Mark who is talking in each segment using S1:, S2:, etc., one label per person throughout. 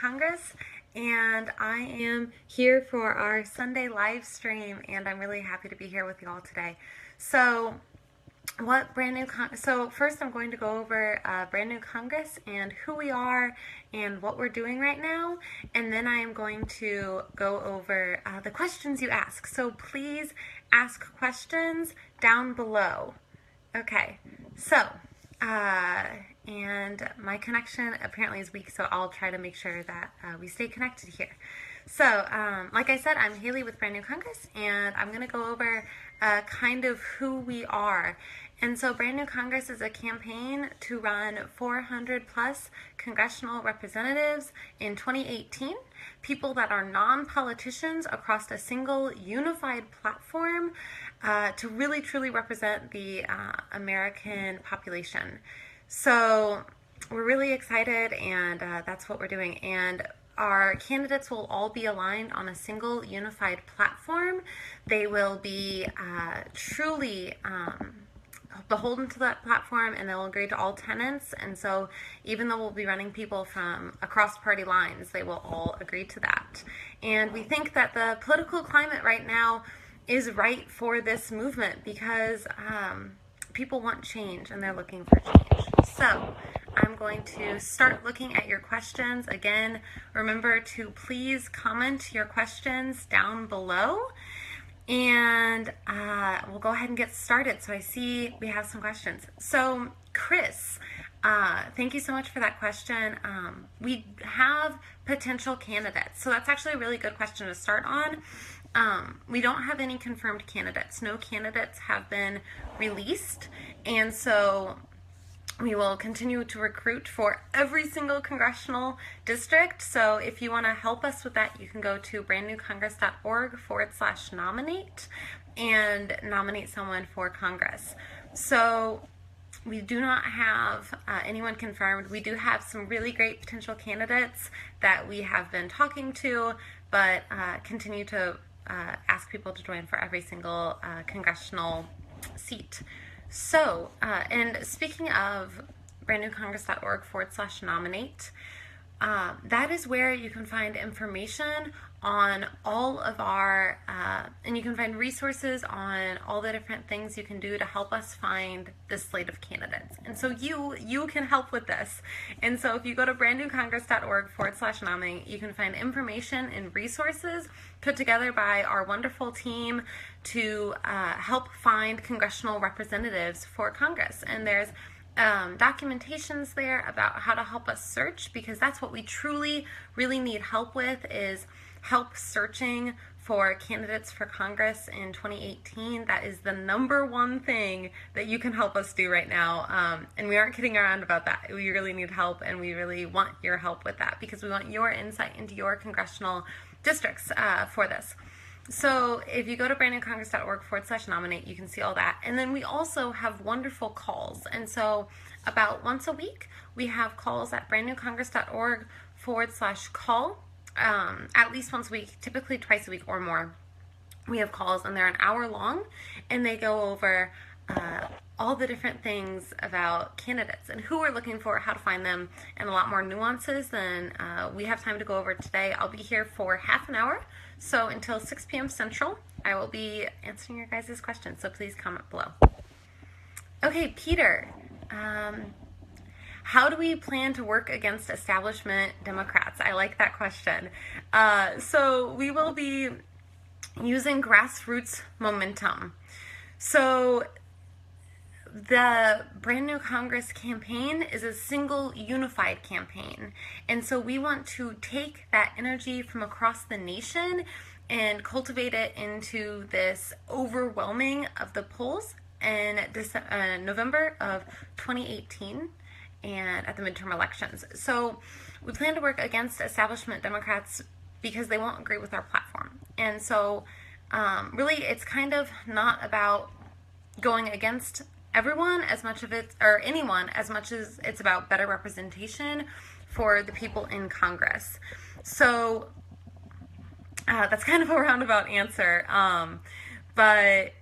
S1: Congress, and I am here for our Sunday live stream, and I'm really happy to be here with you all today. So first I'm going to go over Brand New Congress and who we are and what we're doing right now, and then I am going to go over the questions you ask. So please ask questions down below. Okay, so and my connection apparently is weak, so I'll try to make sure that we stay connected here. So, like I said, I'm Haley with Brand New Congress, and I'm going to go over kind of who we are. And so Brand New Congress is a campaign to run 400 plus congressional representatives in 2018, people that are non-politicians across a single unified platform to really truly represent the American population. So we're really excited, and that's what we're doing. And our candidates will all be aligned on a single unified platform. They will be truly beholden to that platform, and they'll agree to all tenets. And so even though we'll be running people from across party lines, they will all agree to that. And we think that the political climate right now is right for this movement because people want change and they're looking for change. So I'm going to start looking at your questions. Again, remember to please comment your questions down below, and we'll go ahead and get started. So I see we have some questions. So Chris, thank you so much for that question. We have potential candidates. So that's actually a really good question to start on. We don't have any confirmed candidates. No candidates have been released, and so we will continue to recruit for every single congressional district. So if you want to help us with that, you can go to brandnewcongress.org/nominate and nominate someone for Congress. So we do not have anyone confirmed. We do have some really great potential candidates that we have been talking to, but continue to ask people to join for every single congressional seat. So, and speaking of brandnewcongress.org/nominate, that is where you can find information on all of our, and you can find resources on all the different things you can do to help us find this slate of candidates. And so you can help with this. And so if you go to brandnewcongress.org/nominate, you can find information and resources put together by our wonderful team to help find congressional representatives for Congress. And there's documentations there about how to help us search, because that's what we truly really need help with, is help searching for candidates for Congress in 2018. That is the number one thing that you can help us do right now. And we aren't kidding around about that. We really need help, and we really want your help with that, because we want your insight into your congressional districts for this. So if you go to brandnewcongress.org/nominate, you can see all that. And then we also have wonderful calls. And so about once a week, we have calls at brandnewcongress.org/call. At least once a week, typically twice a week or more. We have calls, and they're an hour long, and they go over all the different things about candidates and who we're looking for, how to find them, and a lot more nuances than we have time to go over today. I'll be here for half an hour, so until 6 p.m. Central, I will be answering your guys' questions, so please comment below. Okay, Peter, how do we plan to work against establishment Democrats? I like that question. So we will be using grassroots momentum. So the Brand New Congress campaign is a single unified campaign. And so we want to take that energy from across the nation and cultivate it into this overwhelming of the polls in November of 2018 and at the midterm elections. So we plan to work against establishment Democrats because they won't agree with our platform. And so really it's kind of not about going against everyone as much of it, or anyone, as much as it's about better representation for the people in Congress. So that's kind of a roundabout answer, but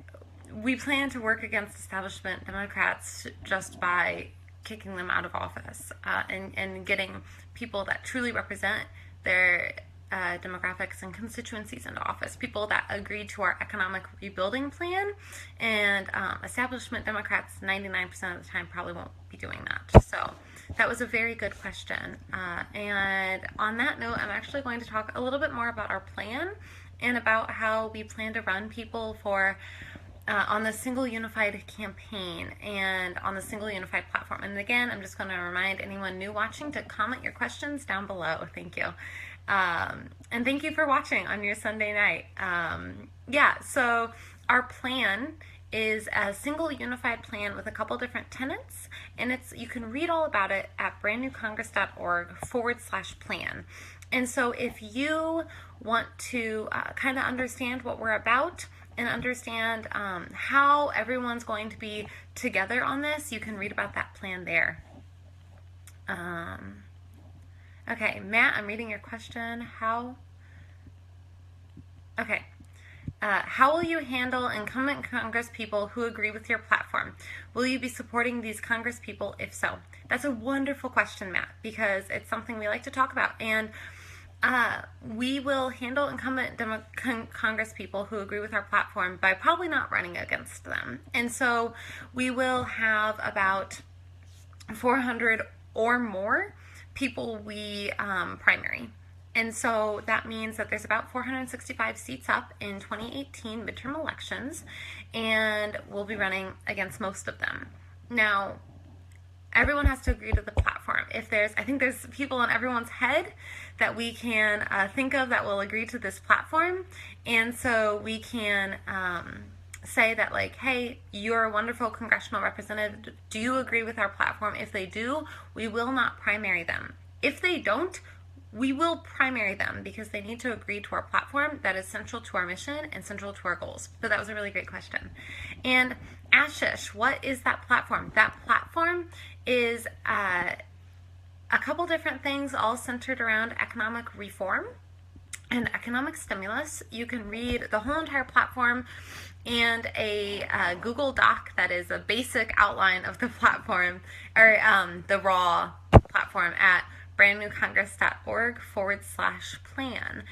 S1: we plan to work against establishment Democrats just by kicking them out of office and getting people that truly represent their demographics and constituencies into office, people that agreed to our economic rebuilding plan, and establishment Democrats 99% of the time probably won't be doing that. So that was a very good question. And on that note, I'm actually going to talk a little bit more about our plan and about how we plan to run people for on the single unified campaign and on the single unified platform. And again, I'm just going to remind anyone new watching to comment your questions down below. Thank you. And thank you for watching on your Sunday night. Yeah, so our plan is a single unified plan with a couple different tenets, and you can read all about it at brandnewcongress.org/plan. And so if you want to kind of understand what we're about and understand how everyone's going to be together on this, you can read about that plan there. Okay, Matt, I'm reading your question. How will you handle incumbent Congress people who agree with your platform? Will you be supporting these Congress people if so? That's a wonderful question, Matt, because it's something we like to talk about. And we will handle incumbent Congress people who agree with our platform by probably not running against them. And so we will have about 400 or more people we primary. And so that means that there's about 465 seats up in 2018 midterm elections, and we'll be running against most of them. Now, everyone has to agree to the platform. I think there's people in everyone's head that we can think of that will agree to this platform, and so we can say that, like, hey, you're a wonderful congressional representative. Do you agree with our platform? If they do, we will not primary them. If they don't, we will primary them because they need to agree to our platform that is central to our mission and central to our goals. So that was a really great question. And Ashish, what is that platform? That platform is a couple different things all centered around economic reform and economic stimulus. You can read the whole entire platform and a Google Doc that is a basic outline of the platform, or the raw platform, at brandnewcongress.org/plan.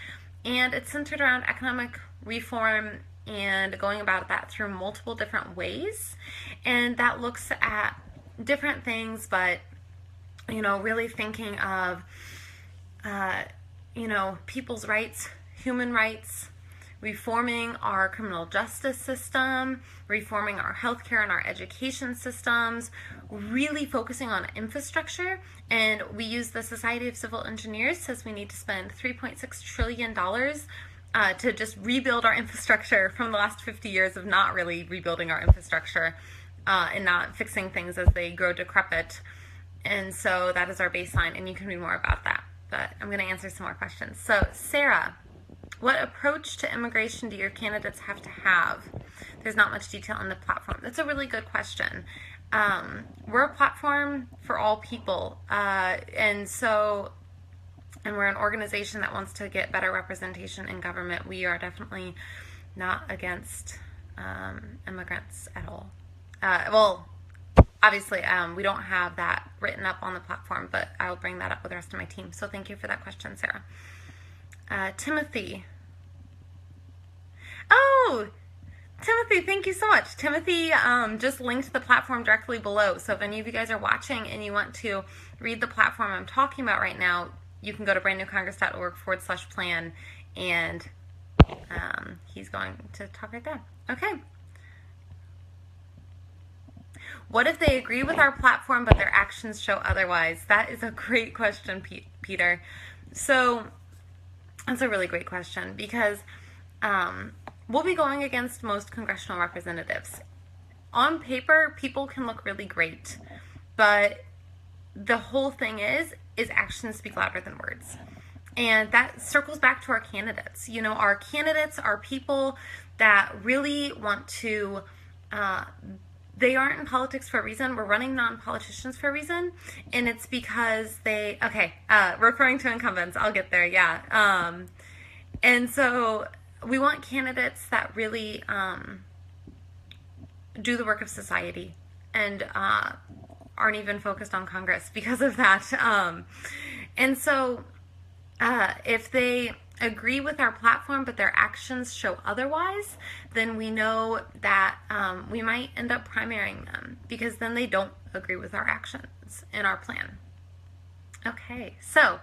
S1: And it's centered around economic reform and going about that through multiple different ways. And that looks at different things, but, really thinking of, people's rights, human rights, reforming our criminal justice system, reforming our healthcare and our education systems, really focusing on infrastructure. And we use the Society of Civil Engineers says we need to spend $3.6 trillion to just rebuild our infrastructure from the last 50 years of not really rebuilding our infrastructure and not fixing things as they grow decrepit. And so that is our baseline, and you can read more about that. But I'm going to answer some more questions. So, Sarah, what approach to immigration do your candidates have to have? There's not much detail on the platform. That's a really good question. We're a platform for all people, and we're an organization that wants to get better representation in government. We are definitely not against immigrants at all. Well, obviously, we don't have that written up on the platform, but I'll bring that up with the rest of my team. So thank you for that question, Sarah. Timothy. Oh, Timothy, thank you so much. Timothy just linked the platform directly below. So if any of you guys are watching and you want to read the platform I'm talking about right now, you can go to brandnewcongress.org/plan, and he's going to talk right there. Okay. What if they agree with our platform but their actions show otherwise? That is a great question, Peter. So that's a really great question, because we'll be going against most congressional representatives. On paper, people can look really great, but the whole thing is actions speak louder than words. And that circles back to our candidates. Our candidates are people that really want to, they aren't in politics for a reason. We're running non-politicians for a reason. And it's because referring to incumbents, I'll get there, yeah. And so we want candidates that really do the work of society and aren't even focused on Congress because of that. And so If they agree with our platform but their actions show otherwise, then we know that we might end up primarying them, because then they don't agree with our actions in our plan. Okay, so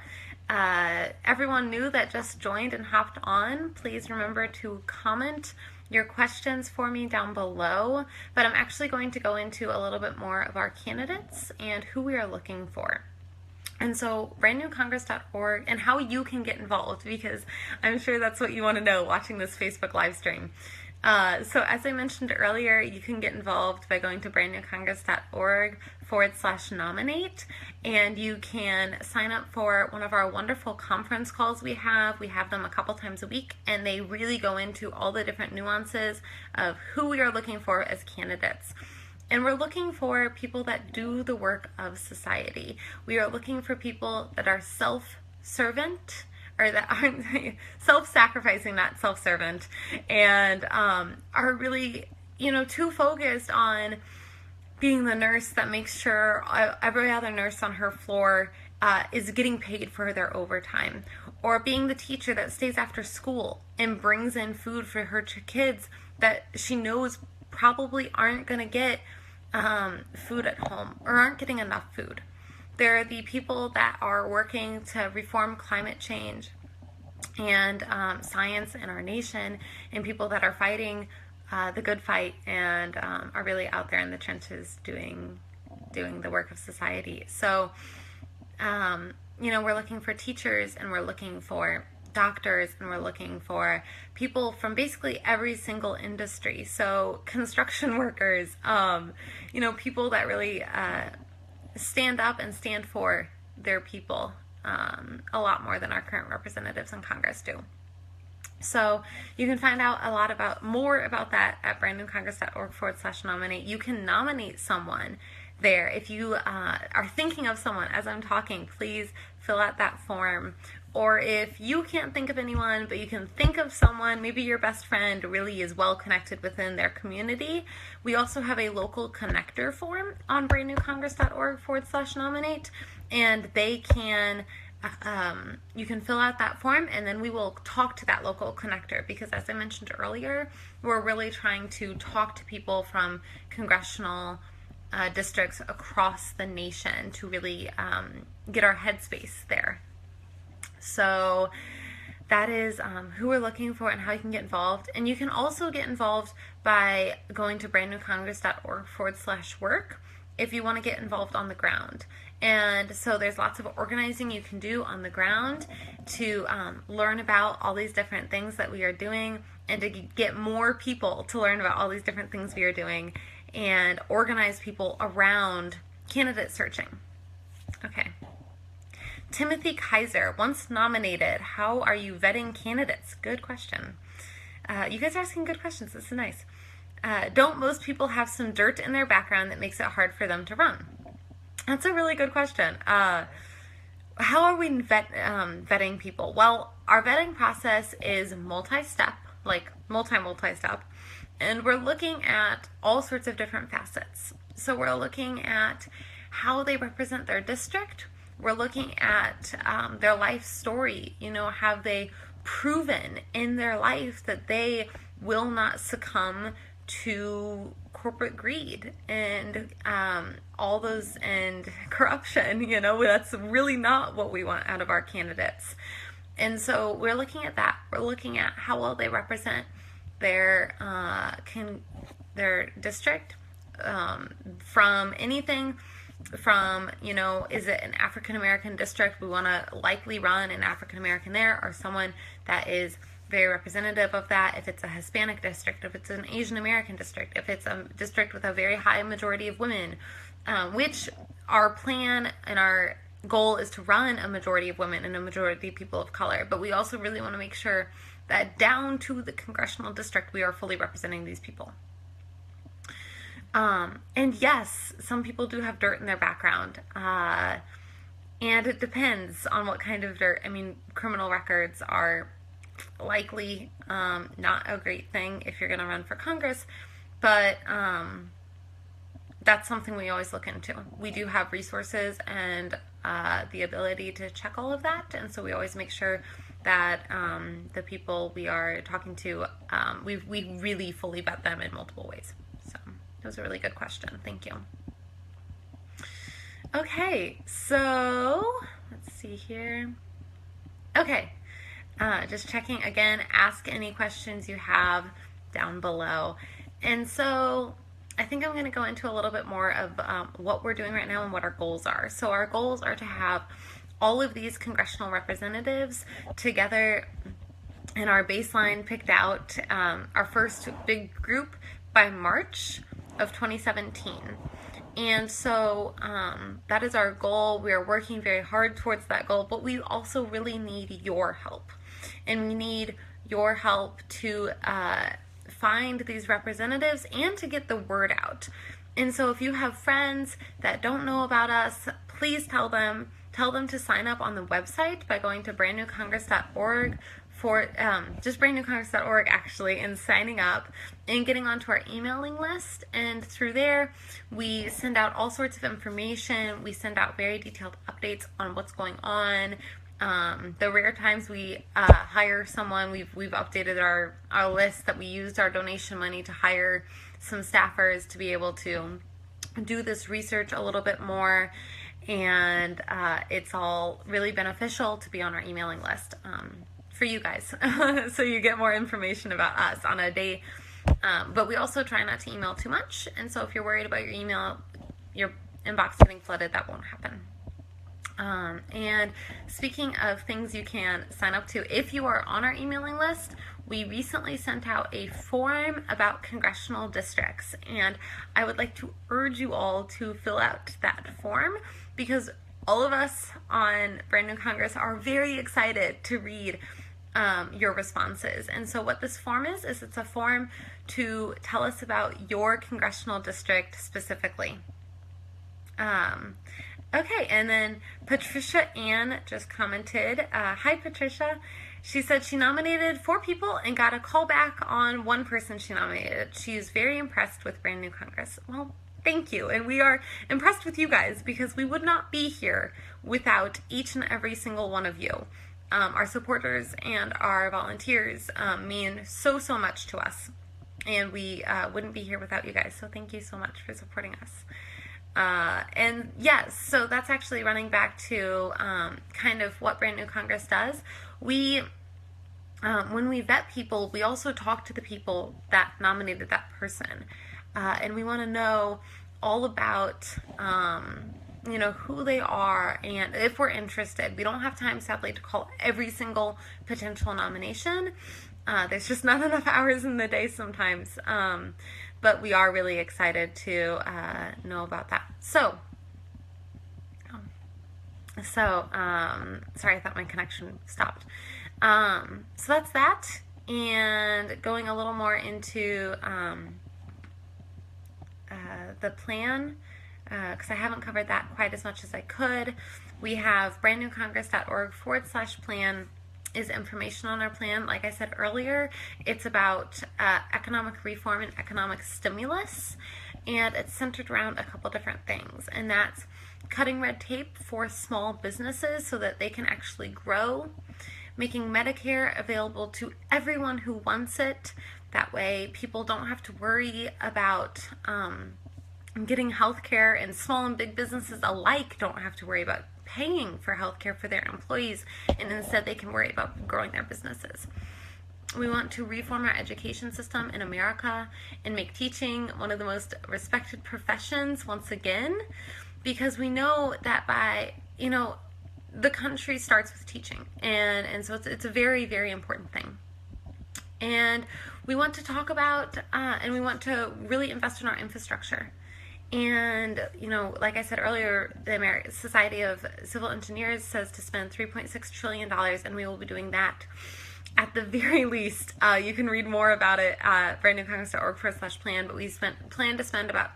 S1: everyone new that just joined and hopped on, please remember to comment your questions for me down below. But I'm actually going to go into a little bit more of our candidates and who we are looking for. And so brandnewcongress.org, and how you can get involved, because I'm sure that's what you want to know watching this Facebook live stream. So as I mentioned earlier, you can get involved by going to brandnewcongress.org/nominate, and you can sign up for one of our wonderful conference calls we have. We have them a couple times a week, and they really go into all the different nuances of who we are looking for as candidates. And we're looking for people that do the work of society. We are looking for people that are self-servant, or that aren't self-sacrificing, not self-servant, and are really, too focused on being the nurse that makes sure every other nurse on her floor is getting paid for their overtime, or being the teacher that stays after school and brings in food for her kids that she knows probably aren't going to get food at home, or aren't getting enough food. There are the people that are working to reform climate change and science in our nation, and people that are fighting the good fight and are really out there in the trenches doing the work of society. So, we're looking for teachers, and we're looking for doctors, and we're looking for people from basically every single industry. So construction workers, people that really stand up and stand for their people a lot more than our current representatives in Congress do. So you can find out more about that at brandnewcongress.org/nominate. You can nominate someone there. If you are thinking of someone as I'm talking, please fill out that form. Or if you can't think of anyone, but you can think of someone, maybe your best friend really is well connected within their community, we also have a local connector form on brandnewcongress.org/nominate, and they can, you can fill out that form, and then we will talk to that local connector, because as I mentioned earlier, we're really trying to talk to people from congressional districts across the nation to really get our headspace there. So that is who we're looking for and how you can get involved. And you can also get involved by going to brandnewcongress.org/work if you want to get involved on the ground. And so there's lots of organizing you can do on the ground to learn about all these different things that we are doing, and to get more people to learn about all these different things we are doing, and organize people around candidate searching. Okay. Timothy Kaiser, once nominated, how are you vetting candidates? Good question. You guys are asking good questions. This is nice. Don't most people have some dirt in their background that makes it hard for them to run? That's a really good question. How are we vetting people? Well, our vetting process is multi-step, like multi-step, and we're looking at all sorts of different facets. So we're looking at how they represent their district. We're looking at their life story. Have they proven in their life that they will not succumb to corporate greed and all those, and corruption? That's really not what we want out of our candidates. And so we're looking at that. We're looking at how well they represent their district, from anything from, is it an African American district? We want to likely run an African American there, or someone that is very representative of that. If it's a Hispanic district, if it's an Asian American district, if it's a district with a very high majority of women, which our plan and our goal is to run a majority of women and a majority of people of color. But we also really want to make sure that down to the congressional district, we are fully representing these people. And yes, some people do have dirt in their background, and it depends on what kind of dirt. Criminal records are likely not a great thing if you're going to run for Congress, but that's something we always look into. We do have resources and the ability to check all of that. And so we always make sure that the people we are talking to, we really fully vet them in multiple ways. So that was a really good question. Thank you. Okay, so let's see here. Okay, just checking again, ask any questions you have down below. And so I think I'm going to go into a little bit more of what we're doing right now and what our goals are. So our goals are to have all of these congressional representatives together and our baseline picked out, our first big group by March of 2017. And so that is our goal. We are working very hard towards that goal, but we also really need your help. And we need your help to find these representatives and to get the word out. And so if you have friends that don't know about us, please tell them to sign up on the website by going to brandnewcongress.org for just brandnewcongress.org actually, and signing up and getting onto our emailing list. And through there we send out all sorts of information. We send out very detailed updates on what's going on. The rare times we hire someone, we've updated our list that we used our donation money to hire some staffers to be able to do this research a little bit more. And it's all really beneficial to be on our emailing list for you guys, so you get more information about us on a day. But we also try not to email too much, and so if you're worried about your inbox getting flooded, that won't happen. And speaking of things you can sign up to, if you are on our emailing list, we recently sent out a form about congressional districts, and I would like to urge you all to fill out that form, because all of us on Brand New Congress are very excited to read your responses. And so what this form is it's a form to tell us about your congressional district specifically. Okay, and then Patricia Ann just commented, hi Patricia. She said she nominated 4 people and got a call back on 1 person she nominated. She's very impressed with Brand New Congress. Well, thank you. And we are impressed with you guys, because we would not be here without each and every single one of you. Our supporters and our volunteers mean so much to us, and we wouldn't be here without you guys. So thank you so much for supporting us. And yes, so that's actually running back to kind of what Brand New Congress does. We, when we vet people, we also talk to the people that nominated that person, and we want to know all about who they are, and if we're interested. We don't have time, sadly, to call every single potential nomination. There's just not enough hours in the day sometimes. But we are really excited to know about that. So sorry, I thought my connection stopped. So that's that. And going a little more into the plan, because I haven't covered that quite as much as I could. We have brandnewcongress.org/plan is information on our plan. Like I said earlier, it's about economic reform and economic stimulus, and it's centered around a couple different things, and that's cutting red tape for small businesses so that they can actually grow, making Medicare available to everyone who wants it. That way people don't have to worry about getting health care, and small and big businesses alike don't have to worry about paying for health care for their employees, and instead they can worry about growing their businesses. We want to reform our education system in America and make teaching one of the most respected professions once again, because we know that the country starts with teaching, and so it's a very, very important thing. And we want to talk about and we want to really invest in our infrastructure. And, like I said earlier, the American Society of Civil Engineers says to spend $3.6 trillion, and we will be doing that at the very least. You can read more about it at brandnewcongress.org/plan, but we plan to spend about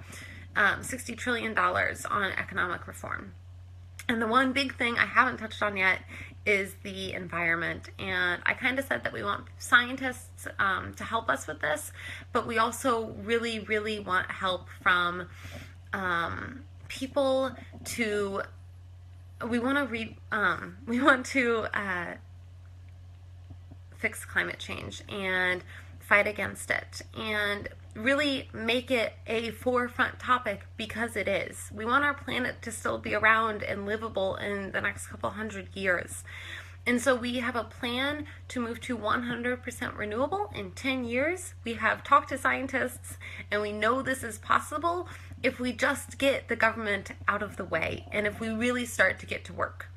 S1: $60 trillion on economic reform. And the one big thing I haven't touched on yet is the environment. And I kind of said that we want scientists to help us with this, but we also really, really want help from people to we want to fix climate change and fight against it and really make it a forefront topic, because it is. We want our planet to still be around and livable in the next couple hundred years. And so we have a plan to move to 100% renewable in 10 years. We have talked to scientists, and we know this is possible if we just get the government out of the way and if we really start to get to work.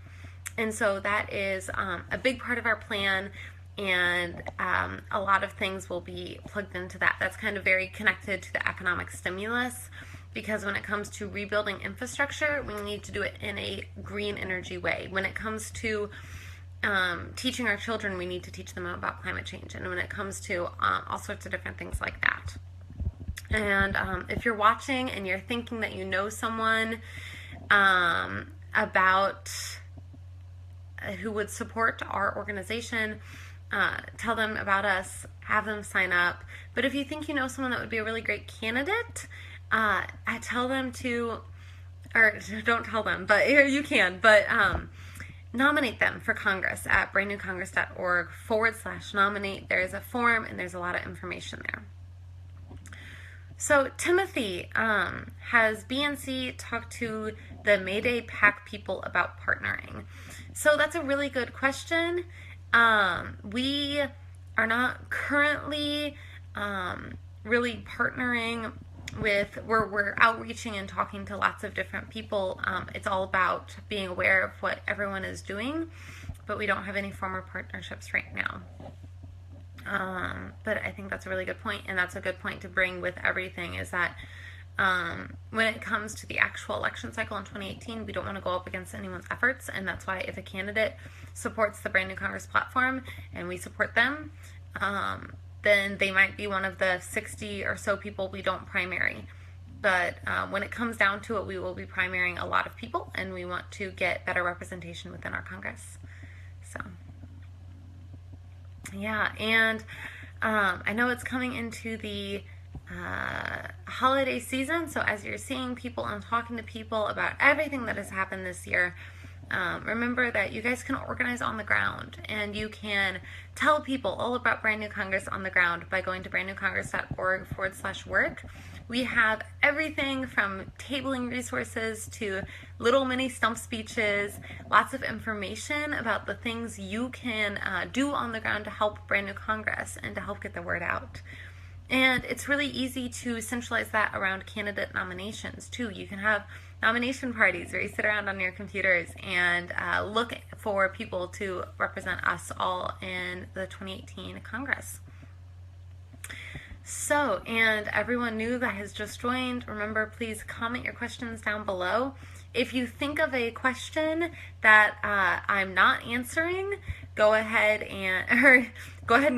S1: And so that is a big part of our plan, and a lot of things will be plugged into that. That's kind of very connected to the economic stimulus, because when it comes to rebuilding infrastructure, we need to do it in a green energy way. When it comes to teaching our children, we need to teach them about climate change, and when it comes to all sorts of different things like that. And if you're watching and you're thinking that you know someone about who would support our organization, tell them about us, have them sign up. But if you think you know someone that would be a really great candidate, I tell them to, or don't tell them, but you can, but nominate them for Congress at brandnewcongress.org/nominate. There is a form and there's a lot of information there. So Timothy, has BNC talked to the Mayday PAC people about partnering? So that's a really good question. We are not currently really partnering with, we're outreaching and talking to lots of different people. It's all about being aware of what everyone is doing, but we don't have any formal partnerships right now. But I think that's a really good point, and that's a good point to bring with everything, is that when it comes to the actual election cycle in 2018, we don't want to go up against anyone's efforts, and that's why if a candidate supports the Brand New Congress platform and we support them, then they might be one of the 60 or so people we don't primary. But when it comes down to it, we will be primarying a lot of people, and we want to get better representation within our Congress. So yeah, and I know it's coming into the holiday season, so as you're seeing people and talking to people about everything that has happened this year, remember that you guys can organize on the ground, and you can tell people all about Brand New Congress on the ground by going to brandnewcongress.org/work. We have everything from tabling resources to little mini stump speeches, lots of information about the things you can do on the ground to help Brand New Congress and to help get the word out. And it's really easy to centralize that around candidate nominations too. You can have nomination parties where you sit around on your computers and look for people to represent us all in the 2018 Congress. So, and everyone new that has just joined, remember, please comment your questions down below. If you think of a question that I'm not answering, go ahead and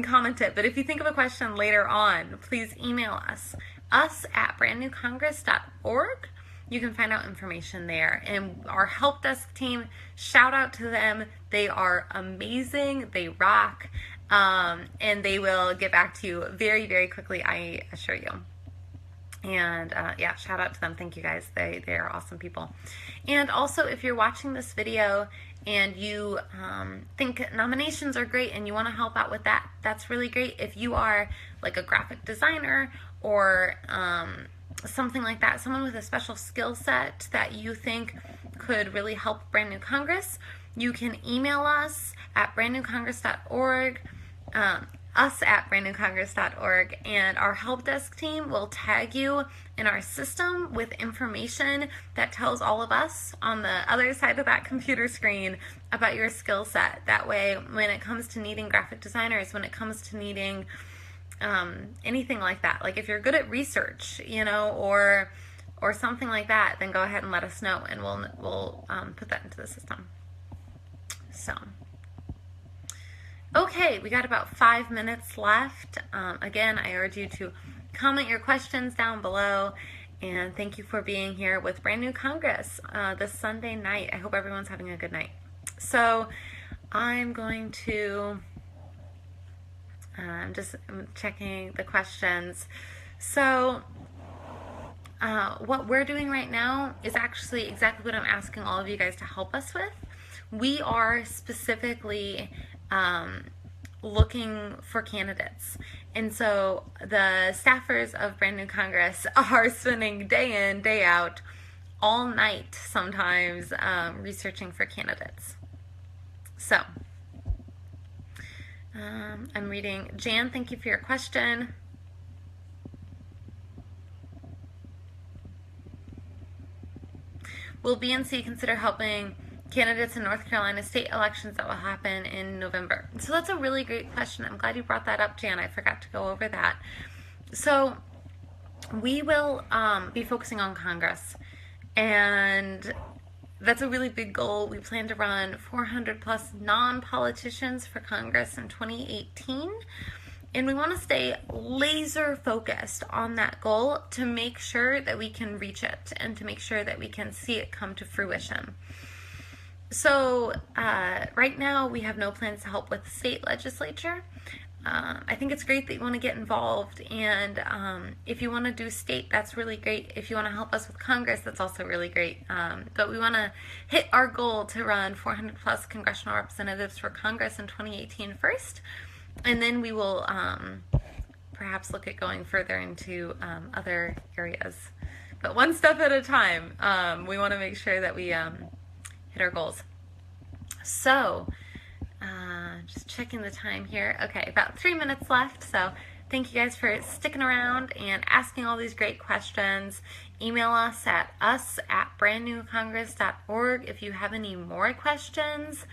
S1: comment it. But if you think of a question later on, please email us at brandnewcongress.org. You can find out information there. And our help desk team, shout out to them. They are amazing. They rock. And they will get back to you very, very quickly, I assure you. And yeah, shout out to them. Thank you guys. They are awesome people. And also, if you're watching this video and you think nominations are great and you want to help out with that, that's really great. If you are like a graphic designer or something like that, someone with a special skill set that you think could really help Brand New Congress, you can email us at brandnewcongress.org, us at brandnewcongress.org, and our help desk team will tag you in our system with information that tells all of us on the other side of that computer screen about your skill set. That way, when it comes to needing graphic designers, when it comes to needing anything like that, like if you're good at research, you know, or something like that, then go ahead and let us know, and we'll put that into the system. So, okay, we got about 5 minutes left. Again, I urge you to comment your questions down below, and thank you for being here with Brand New Congress this Sunday night. I hope everyone's having a good night. So, I'm going to I'm checking the questions. So what we're doing right now is actually exactly what I'm asking all of you guys to help us with. We are specifically looking for candidates. And so the staffers of Brand New Congress are spending day in, day out, all night sometimes, researching for candidates. So, I'm reading. Jan, thank you for your question. Will BNC consider helping candidates in North Carolina state elections that will happen in November? So that's a really great question. I'm glad you brought that up, Jan. I forgot to go over that. So we will be focusing on Congress, and that's a really big goal. We plan to run 400 plus non-politicians for Congress in 2018. And we want to stay laser focused on that goal to make sure that we can reach it and to make sure that we can see it come to fruition. So right now we have no plans to help with the state legislature. I think it's great that you want to get involved, and if you want to do state, that's really great. If you want to help us with Congress, that's also really great. But we want to hit our goal to run 400 plus congressional representatives for Congress in 2018 first. And then we will perhaps look at going further into other areas. But one step at a time. We want to make sure that we hit our goals. So, just checking the time here. Okay, about 3 minutes left. So thank you guys for sticking around and asking all these great questions. Email us at brandnewcongress.org if you have any more questions.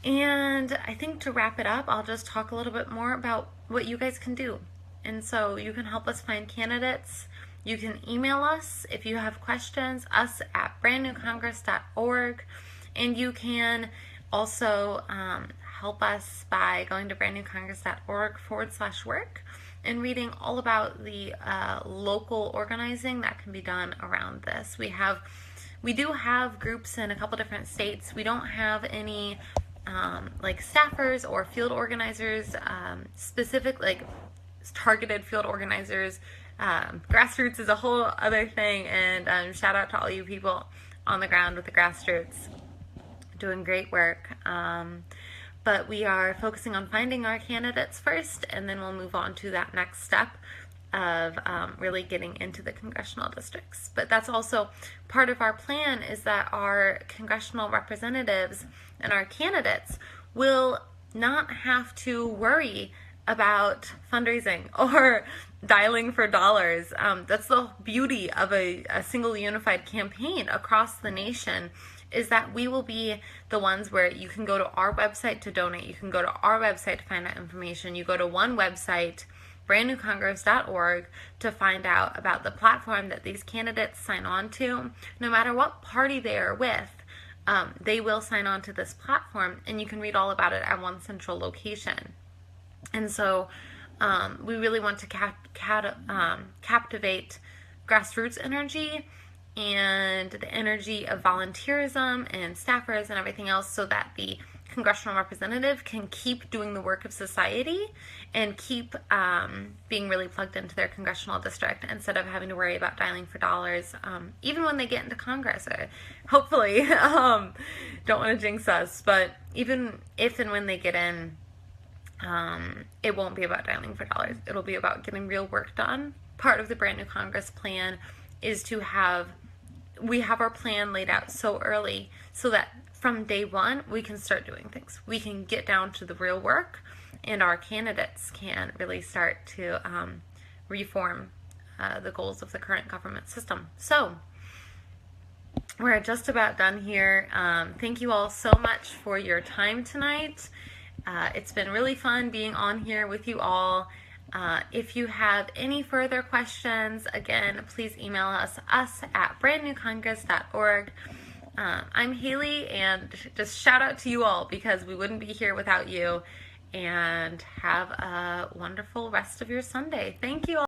S1: And I think to wrap it up, I'll just talk a little bit more about what you guys can do. And so you can help us find candidates. You can email us if you have questions, us at brandnewcongress.org. And you also help us by going to brandnewcongress.org/work and reading all about the local organizing that can be done around this. We do have groups in a couple different states. We don't have any like staffers or field organizers, specific like targeted field organizers. Grassroots is a whole other thing, and shout out to all you people on the ground with the grassroots doing great work. But we are focusing on finding our candidates first, and then we'll move on to that next step of really getting into the congressional districts. But that's also part of our plan, is that our congressional representatives and our candidates will not have to worry about fundraising or dialing for dollars. That's the beauty of a single unified campaign across the nation, is that we will be the ones where you can go to our website to donate. You can go to our website to find out information. You go to one website, brandnewcongress.org, to find out about the platform that these candidates sign on to. No matter what party they are with, they will sign on to this platform, and you can read all about it at one central location. And so we really want to captivate grassroots energy and the energy of volunteerism and staffers and everything else, so that the congressional representative can keep doing the work of society and keep being really plugged into their congressional district, instead of having to worry about dialing for dollars, even when they get into Congress. Hopefully, don't want to jinx us, but even if and when they get in, it won't be about dialing for dollars. It'll be about getting real work done. Part of the Brand New Congress plan is to we have our plan laid out so early, so that from day one, we can start doing things. We can get down to the real work, and our candidates can really start to reform the goals of the current government system. So we're just about done here. Thank you all so much for your time tonight. It's been really fun being on here with you all. If you have any further questions, again, please email us at brandnewcongress.org. I'm Haley, and just shout out to you all, because we wouldn't be here without you. And have a wonderful rest of your Sunday. Thank you all.